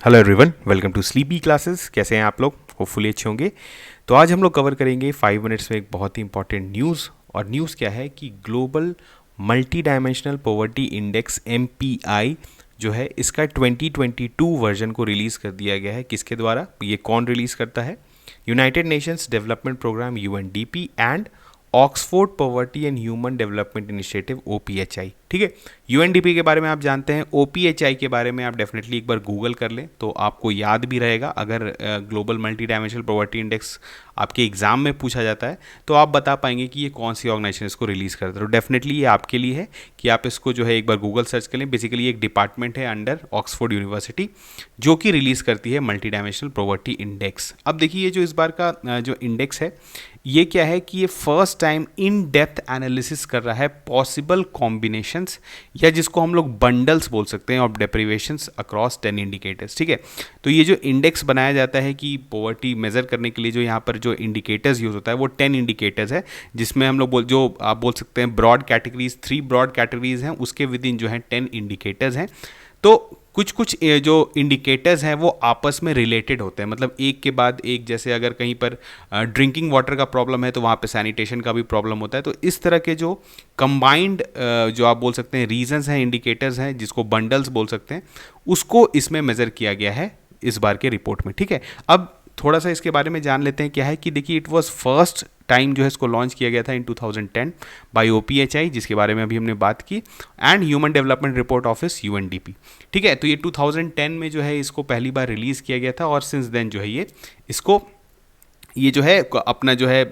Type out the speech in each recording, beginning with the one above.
Hello everyone, welcome to sleepy classes. कैसे हैं आप लोग? होपफुली अच्छे होंगे। तो आज हम लोग कवर करेंगे 5 मिनट्स में एक बहुत ही इंपॉर्टेंट न्यूज़। और न्यूज़ क्या है कि global multi dimensional poverty index MPI जो है इसका 2022 वर्जन को रिलीज़ कर दिया गया है। किसके द्वारा? ये कौन रिलीज़ करता है? United Nations Development Programme UNDP and Oxford Poverty and Human Development Initiative OPHI। ठीक है, UNDP के बारे में आप जानते हैं, OPHI के बारे में आप डेफिनेटली एक बार गूगल कर लें तो आपको याद भी रहेगा। अगर global multi dimensional poverty index आपके एग्जाम में पूछा जाता है तो आप बता पाएंगे कि ये कौन सी ऑर्गेनाइजेशन इसको रिलीज़ करता है। तो डेफिनेटली ये आपके लिए है कि आप इसको जो है एक बार गूगल सर्च कर लें। बेसिकली एक डिपार्टमेंट है अंडर ऑक्सफोर्ड यूनिवर्सिटी जो कि रिलीज़ करती है मल्टी डायमेंशनल पॉवर्टी इंडेक्स। अब देखिए, ये जो इस बार का जो इंडेक्स है ये क्या है कि ये first time in depth analysis कर रहा है पॉसिबल कॉम्बिनेशंस या जिसको हम लोग बंडल्स बोल सकते हैं ऑफ डेप्रिवेशंस अक्रॉस 10 इंडिकेटर्स। ठीक है, तो ये जो इंडेक्स बनाया जाता है कि पॉवर्टी मेजर करने के लिए जो यहाँ पर जो इंडिकेटर्स यूज होता है वो 10 इंडिकेटर्स है, जिसमें हम लोग जो आप बोल सकते हैं ब्रॉड कैटेगरीज, 3 ब्रॉड कैटेगरीज हैं, उसके विद इन जो है 10 इंडिकेटर्स हैं। तो कुछ जो इंडिकेटर्स हैं वो आपस में रिलेटेड होते हैं, मतलब एक के बाद एक। जैसे अगर कहीं पर ड्रिंकिंग वाटर का प्रॉब्लम है तो वहाँ पे सैनिटेशन का भी प्रॉब्लम होता है। तो इस तरह के जो कंबाइंड जो आप बोल सकते हैं रीजंस हैं, इंडिकेटर्स हैं, जिसको बंडल्स बोल सकते हैं, उसको इसमें मेजर किया गया है इस बार के रिपोर्ट में। ठीक है, अब थोड़ा सा इसके बारे में जान लेते हैं। क्या है कि देखिए, इट वॉज फर्स्ट टाइम जो है इसको लॉन्च किया गया था इन 2010 बाय OPHI, जिसके बारे में अभी हमने बात की, and Human development report office UNDP। ठीक है, तो ये 2010 में जो है इसको पहली बार रिलीज़ किया गया था और सिंस देन जो है ये जो है अपना जो है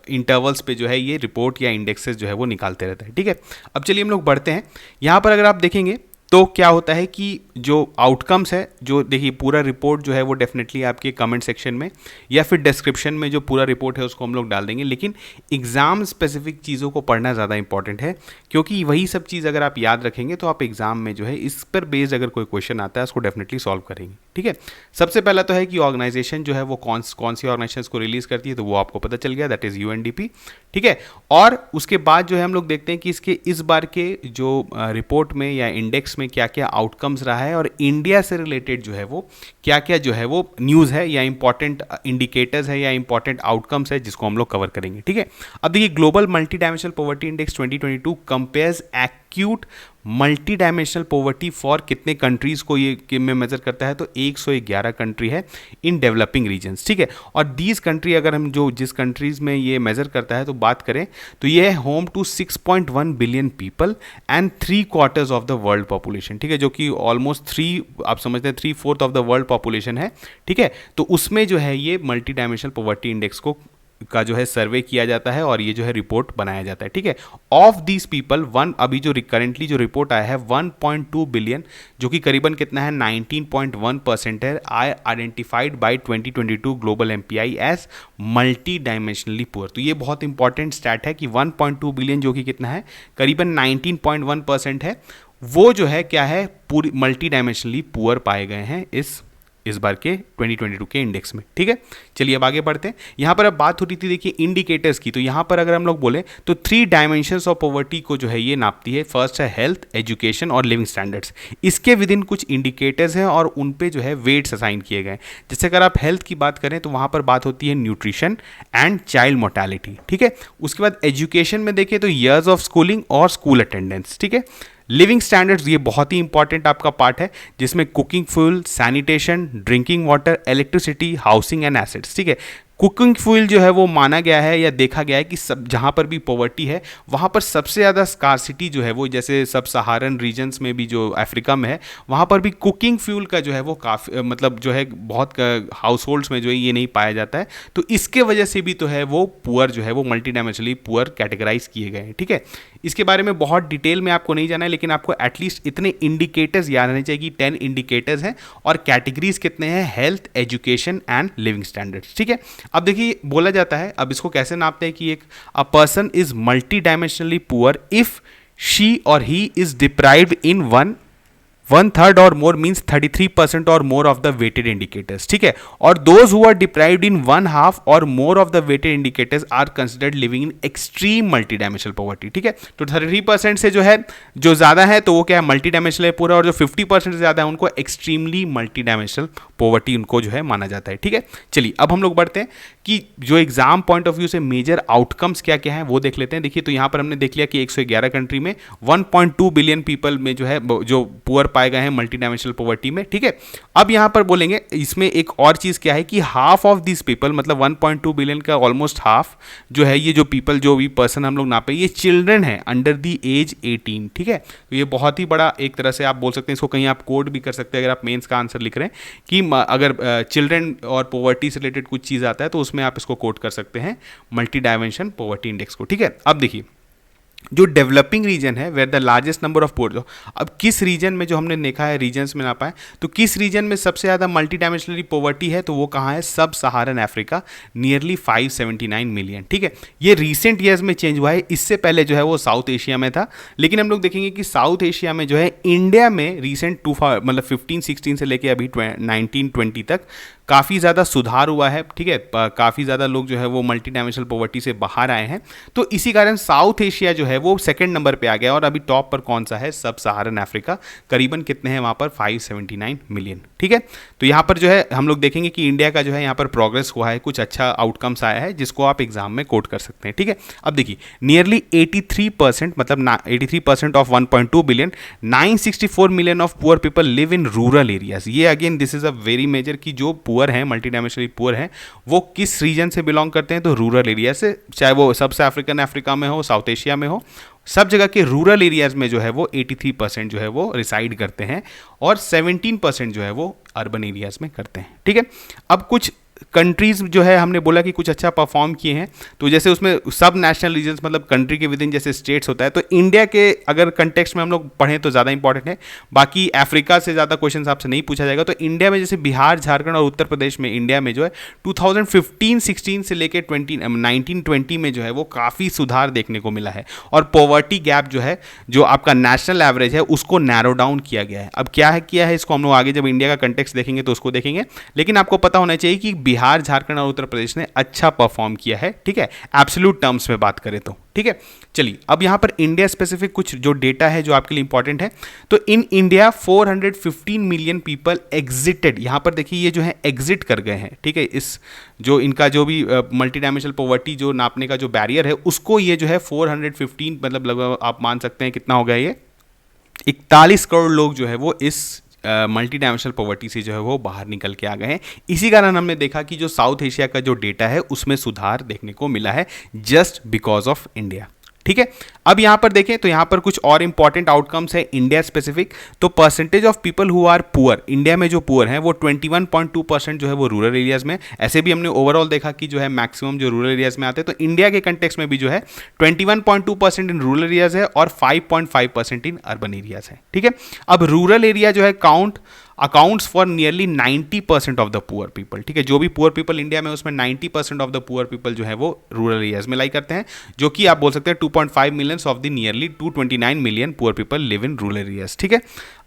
इंटरवल्स पे जो है ये रिपोर्ट या इंडेक्सेस जो है वो निकालते रहता है। ठीक है, अब चलिए हम लोग बढ़ते हैं। यहाँ पर अगर आप देखेंगे तो क्या होता है कि जो आउटकम्स है, जो देखिए पूरा रिपोर्ट जो है वो डेफिनेटली आपके कमेंट सेक्शन में या फिर डिस्क्रिप्शन में जो पूरा रिपोर्ट है उसको हम लोग डाल देंगे। लेकिन एग्ज़ाम स्पेसिफिक चीज़ों को पढ़ना ज़्यादा इंपॉर्टेंट है, क्योंकि वही सब चीज़ अगर आप याद रखेंगे तो आप एग्जाम में जो है इस पर बेस्ड अगर कोई क्वेश्चन आता है उसको डेफिनेटली सॉल्व करेंगे। ठीक है, सबसे पहला तो है कि ऑर्गेनाइजेशन जो है वो कौन सी ऑर्गेनाइजेशन को रिलीज़ करती है, तो वो आपको पता चल गया, दैट इज़ UNDP। ठीक है, और उसके बाद जो है हम लोग देखते हैं कि इसके इस बार के जो रिपोर्ट में या इंडेक्स में क्या क्या आउटकम्स रहा है और इंडिया से रिलेटेड जो है वो क्या क्या जो है वो न्यूज़ है या इंपॉर्टेंट इंडिकेटर्स है या इंपॉर्टेंट आउटकम्स है, जिसको हम लोग कवर करेंगे। ठीक है, अब देखिए, global multi dimensional poverty index 2022 compares acute multi dimensional poverty for कितने कंट्रीज को ये में मेजर करता है, तो 111 कंट्री है इन डेवलपिंग रीजन्स। ठीक है, और दीज कंट्री अगर हम जो जिस कंट्रीज में ये मेजर करता है तो बात करें तो ये है home to 6.1 billion people and 3/4 of the world population. ठीक है, जो कि ऑलमोस्ट 3 आप समझते हैं 3/4 ऑफ द वर्ल्ड पॉपुलेशन है। ठीक है, तो उसमें जो है ये मल्टी डायमेंशनल पॉवर्टी इंडेक्स का जो है सर्वे किया जाता है और ये जो है रिपोर्ट बनाया जाता है। ठीक है, ऑफ दीज पीपल अभी जो करेंटली जो रिपोर्ट आया है 1.2 बिलियन, जो कि करीबन कितना है 19.1% है, I identified by 2022 global MPI as multi dimensionally poor. तो ये बहुत इंपॉर्टेंट स्टैट है कि 1.2 बिलियन जो कि कितना है करीबन 19.1% है, वो जो है क्या है पूरी मल्टी डायमेंशनली पुअर पाए गए हैं इस बार के 2022 के इंडेक्स में। ठीक है, चलिए अब आगे बढ़ते हैं। यहाँ पर अब बात हो रही थी देखिए इंडिकेटर्स की, तो यहाँ पर अगर हम लोग बोले तो 3 डायमेंशंस ऑफ पॉवर्टी को जो है ये नापती है। फर्स्ट है हेल्थ, एजुकेशन और लिविंग स्टैंडर्ड्स। इसके विद इन कुछ इंडिकेटर्स हैं और उन पे जो है वेट्स असाइन किए गए। जैसे अगर आप हेल्थ की बात करें तो वहाँ पर बात होती है न्यूट्रिशन एंड चाइल्ड मोर्टेलिटी। ठीक है, उसके बाद एजुकेशन में देखें तो ईयर्स ऑफ स्कूलिंग और स्कूल अटेंडेंस। ठीक है, लिविंग स्टैंडर्ड्स ये बहुत ही इंपॉर्टेंट आपका पार्ट है, जिसमें cooking fuel, sanitation, drinking water, electricity, housing and assets. ठीक है, कुकिंग फ्यूल जो है वो माना गया है या देखा गया है कि सब जहाँ पर भी पॉवर्टी है वहाँ पर सबसे ज़्यादा स्कार्सिटी जो है वो, जैसे सब सहारन रीजन्स में भी जो अफ्रीका में है वहाँ पर भी कुकिंग फ्यूल का जो है वो काफ़ी मतलब जो है बहुत हाउस होल्ड्स में जो है ये नहीं पाया जाता है। तो इसके वजह से भी तो है वो पुअर जो है वो मल्टी डायमेंशनली पुअर कैटेगराइज किए गए हैं। ठीक है, इसके बारे में बहुत डिटेल में आपको नहीं जाना है, लेकिन आपको एटलीस्ट इतने इंडिकेटर्स याद रहने चाहिए कि 10 इंडिकेटर्स हैं और कैटेगरीज कितने हैं, health, education and living standards. ठीक है, अब देखिए बोला जाता है, अब इसको कैसे नापते हैं कि एक a person is multi dimensionally poor if she or he is deprived in one 1/3 or more means 33% or more of the weighted indicators, ठीक है। और those who are deprived in 1/2 or more of the weighted indicators are considered living in extreme multidimensional poverty, ठीक है। तो 33% से जो है जो ज़्यादा है तो वो क्या है, मल्टी डायमेंशनल है पूरा, और जो 50% से ज़्यादा है उनको एक्सट्रीमली मल्टी डायमेंशनल पॉवर्टी उनको जो है माना जाता है, ठीक है। चलिए अब हम लोग बढ़ते हैं कि जो एग्जाम पॉइंट ऑफ व्यू से मेजर आउटकम्स क्या क्या है वो देख लेते हैं। देखिए तो यहाँ पर हमने देख लिया कि 111 कंट्री में 1.2 बिलियन पीपल में जो है जो पुअर पाए गए हैं मल्टी डायमेंशनल पॉवर्टी में, ठीक है। अब यहाँ पर बोलेंगे इसमें एक और चीज़ क्या है कि हाफ ऑफ दिस पीपल, मतलब 1.2 बिलियन का ऑलमोस्ट हाफ जो है ये जो पीपल, जो भी पर्सन हम लोग नापे, ये चिल्ड्रन है अंडर दी एज 18, ठीक है। तो ये बहुत ही बड़ा एक तरह से आप बोल सकते हैं, इसको कहीं आप कोड भी कर सकते हैं अगर आप मेंस का आंसर लिख रहे हैं कि अगर चिल्ड्रन और पॉवर्टी से रिलेटेड कुछ चीज़ आता है तो उसमें आप इसको कोड कर सकते हैं मल्टी डायमेंशन पॉवर्टी इंडेक्स को, ठीक है। अब देखिए जो डेवलपिंग रीजन है where the largest number of poor, अब किस रीजन में जो हमने देखा है रीजन्स में ना पाए, तो किस रीजन में सबसे ज़्यादा मल्टी डायमेंशनली पॉवर्टी है, तो वो कहाँ है, सब सहारन अफ्रीका, नियरली 579 मिलियन, ठीक है। ये रिसेंट ईयर्स में चेंज हुआ है, इससे पहले जो है वो साउथ एशिया में था। लेकिन हम लोग देखेंगे कि साउथ एशिया में जो है इंडिया में रिसेंट मतलब 15-16 से लेके अभी 19-20 तक काफ़ी ज़्यादा सुधार हुआ है, ठीक है। काफ़ी ज़्यादा लोग जो है वो मल्टी डायमेंशनल पॉवर्टी से बाहर आए हैं, तो इसी कारण साउथ एशिया जो है वो सेकंड नंबर पे आ गया। और अभी टॉप पर कौन सा है, सब सहारन अफ्रीका, करीबन कितने हैं वहाँ पर 579 मिलियन, ठीक है। तो यहाँ पर जो है हम लोग देखेंगे कि इंडिया का जो है यहाँ पर प्रोग्रेस हुआ है, कुछ अच्छा आउटकम्स आया है जिसको आप एग्जाम में कोट कर सकते हैं, ठीक है। अब देखिए नियरली 83%, मतलब 83% of 1.2 billion, 964 million of poor people live in rural areas. ये again this is a very major कि जो पुअर हैं, मल्टी डायमेंशनली पुअर हैं, वो किस रीजन से बिलोंग करते हैं, तो रूरल एरिया से, चाहे वो सबसे अफ्रीका में हो, साउथ एशिया में हो, सब जगह के रूरल एरियाज में जो है वो 83% जो है वो रिसाइड करते हैं और 17% जो है वो अर्बन एरियाज में करते हैं, ठीक है। अब कुछ कंट्रीज जो है हमने बोला कि कुछ अच्छा परफॉर्म किए हैं, तो जैसे उसमें सब नेशनल रीजन्स, मतलब कंट्री के विद इन जैसे स्टेट्स होता है, तो इंडिया के अगर कंटेक्स्ट में हम लोग पढ़ें तो ज़्यादा इंपॉर्टेंट है, बाकी अफ्रीका से ज़्यादा क्वेश्चन आपसे नहीं पूछा जाएगा। तो इंडिया में जैसे बिहार, झारखंड और उत्तर प्रदेश में इंडिया में जो है 2015-16 से लेकर 19-20 में जो है वो काफ़ी सुधार देखने को मिला है, और पॉवर्टी गैप जो है, जो आपका नेशनल एवरेज है, उसको नैरो डाउन किया गया है। अब क्या है किया है, इसको हम लोग आगे जब इंडिया का कंटेक्स्ट देखेंगे तो उसको देखेंगे, लेकिन आपको पता होना चाहिए कि बिहार, झारखंड और उत्तर प्रदेश ने अच्छा परफॉर्म किया है, ठीक है, एब्सोल्यूट टर्म्स में बात करें तो, ठीक है। चलिए अब यहां पर इंडिया स्पेसिफिक कुछ जो डेटा है जो आपके लिए इंपॉर्टेंट है, तो in India 415 million people exerted, यहां पर देखिए ये जो है एग्जिट कर गए हैं, ठीक है। इस जो इनका जो भी मल्टी डायमेंशनल पॉवर्टी जो नापने का जो बैरियर है, उसको ये जो है 415, मतलब लगभग आप मान सकते हैं कितना हो गया, ये 41 करोड़ लोग जो है वो इस मल्टी डायमेंशनल पॉवर्टी से जो है वो बाहर निकल के आ गए हैं। इसी कारण हमने देखा कि जो साउथ एशिया का जो डेटा है उसमें सुधार देखने को मिला है, जस्ट बिकॉज ऑफ इंडिया, ठीक है। अब यहां पर देखें तो यहां पर कुछ और इंपॉर्टेंट आउटकम्स है इंडिया स्पेसिफिक। तो percentage of people who are poor, India में जो पुअर हैं वो 21.2% जो है वो रूरल एरियाज में, ऐसे भी हमने ओवरऑल देखा कि जो है मैक्सिमम जो रूरल एरियाज में आते हैं, तो इंडिया के कंटेक्स्ट में भी जो है 21.2% इन रूरल एरियाज है और 5.5% इन अर्बन एरियाज है, ठीक है। अब रूरल एरिया जो है accounts for nearly 90% of the poor people, ठीक है। जो भी पुअर पीपल इंडिया में उसमें 90% ऑफ द पुअर पीपल जो है वो रूरल एरियाज में लाई करते हैं, जो कि आप बोल सकते हैं 2.5 million of the nearly 229 million poor people live in rural areas, ठीक है।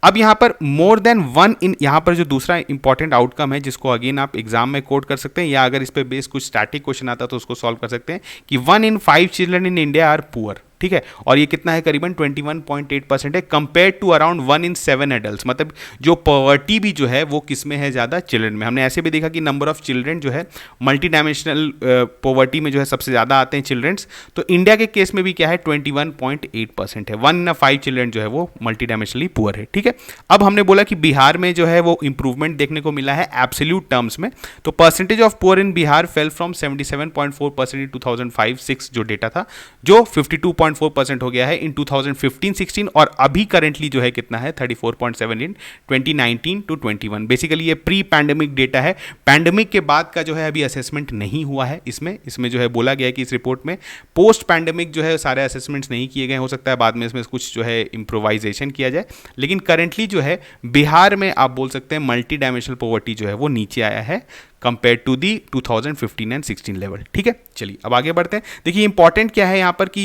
अब यहाँ पर मोर देन वन इन, यहाँ पर जो दूसरा इंपॉर्टेंट आउटकम है जिसको अगेन आप एग्जाम में कोट कर सकते हैं, या अगर इस पर बेस कुछ स्टैटिक क्वेश्चन आता तो उसको सॉल्व कर सकते हैं कि 1 in 5 children in India are poor, ठीक है। और ये कितना है, करीबन 21.8% है, compare to around 1 in 7 adult, मतलब जो पॉवर्टी भी जो है वो किस में है, ज़्यादा चिल्ड्रन में। हमने ऐसे भी देखा कि नंबर ऑफ चिल्ड्रन जो है मल्टी डायमेंशनल पॉवर्टी में जो है सबसे ज़्यादा आते हैं चिल्ड्रंस, तो इंडिया के केस में भी क्या है 21.8% है, 1 in 5 चिल्ड्रन जो है वो मल्टी डायमेंशनली पुअर है, ठीक है। अब हमने बोला कि बिहार में जो है वो इंप्रूवमेंट देखने को मिला है एब्सोल्यूट टर्म्स में, तो percentage of poor in Bihar fell from 77.4% इन 2005-06 जो डेटा था, जो 52.4% हो गया है इन 2015-16, और अभी करेंटली जो है कितना है 34.7 इन 2019-21। बेसिकली ये प्री पैंडेमिक डेटा है, पैंडेमिक के बाद का जो है अभी असेसमेंट नहीं हुआ है इसमें जो है बोला गया है कि इस रिपोर्ट में पोस्ट पैंडेमिक जो है सारे असेसमेंट्स नहीं किए गए, हो सकता है बाद में इसमें कुछ जो है इम्प्रोवाइजेशन किया जाए, लेकिन करेंटली जो है बिहार में आप बोल सकते हैं मल्टी डायमेंशनल पॉवर्टी जो है वो नीचे आया है compare to the 2015 and 16 level. ठीक है, चलिए अब आगे बढ़ते हैं। देखिए इंपॉर्टेंट क्या है यहाँ पर कि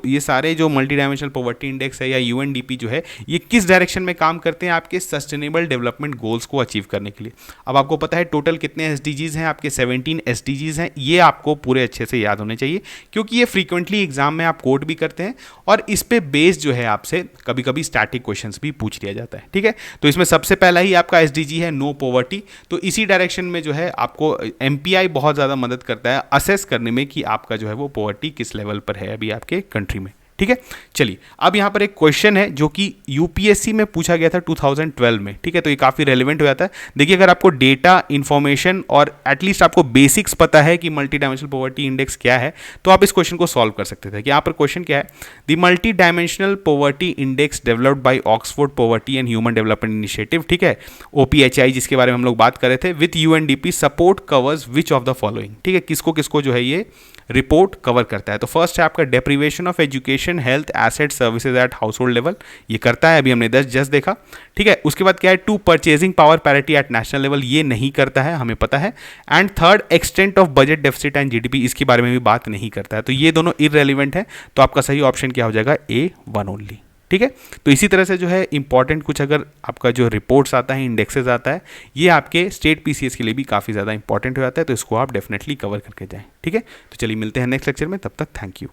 ये सारे जो मल्टी डायमेंशनल पॉवर्टी इंडेक्स है या यूएनडीपी जो है, ये किस डायरेक्शन में काम करते हैं आपके सस्टेनेबल डेवलपमेंट गोल्स को अचीव करने के लिए। अब आपको पता है टोटल कितने एसडीजीज हैं, आपके 17 एसडीजीज हैं। ये आपको पूरे अच्छे से याद होने चाहिए क्योंकि ये फ्रीक्वेंटली एग्जाम में आप कोट भी करते हैं और इस पे बेस जो है आपसे कभी कभी स्टैटिक क्वेश्चंस भी पूछ लिया जाता है। ठीक है, तो इसमें सबसे पहला ही आपका एसडीजी है नो पॉवर्टी। तो इसी डायरेक्शन में जो है आपको एमपीआई बहुत ज़्यादा मदद करता है असेस करने में कि आपका जो है वो पॉवर्टी किस लेवल पर है अभी आपके कंट्री में। ठीक है, चलिए अब यहाँ पर एक क्वेश्चन है जो कि यूपीएससी में पूछा गया था 2012 में। ठीक है, तो ये काफ़ी रेलिवेंट हो जाता है। देखिए अगर आपको डेटा इन्फॉर्मेशन और एटलीस्ट आपको बेसिक्स पता है कि मल्टी डायमेंशनल पॉवर्टी इंडेक्स क्या है तो आप इस क्वेश्चन को सॉल्व कर सकते थे। कि यहाँ पर क्वेश्चन क्या है, the multi dimensional poverty index developed by Oxford Poverty and Human Development initiative, ठीक है, OPHI जिसके बारे में हम लोग बात कर रहे थे, with UNDP support covers which of the following. ठीक है, किसको किसको जो है ये रिपोर्ट कवर करता है। तो फर्स्ट है आपका deprivation of education health asset services at house hold level, ये करता है, अभी हमने जस्ट देखा। ठीक है, उसके बाद क्या है, to purchasing power parity at national level, ये नहीं करता है, हमें पता है। And third extent of budget deficit and GDP, इसके बारे में भी बात नहीं करता है। तो ये दोनों इररेलेवेंट है, तो आपका सही ऑप्शन क्या हो जाएगा, A1 ओनली। ठीक है, तो इसी तरह से जो है इंपॉर्टेंट कुछ अगर आपका जो रिपोर्ट्स आता है, इंडेक्सेस आता है, ये आपके स्टेट पीसीएस के लिए भी काफ़ी ज़्यादा इंपॉर्टेंट हो जाता है, तो इसको आप डेफिनेटली कवर करके जाएं। ठीक है, तो चलिए मिलते हैं नेक्स्ट लेक्चर में, तब तक थैंक यू।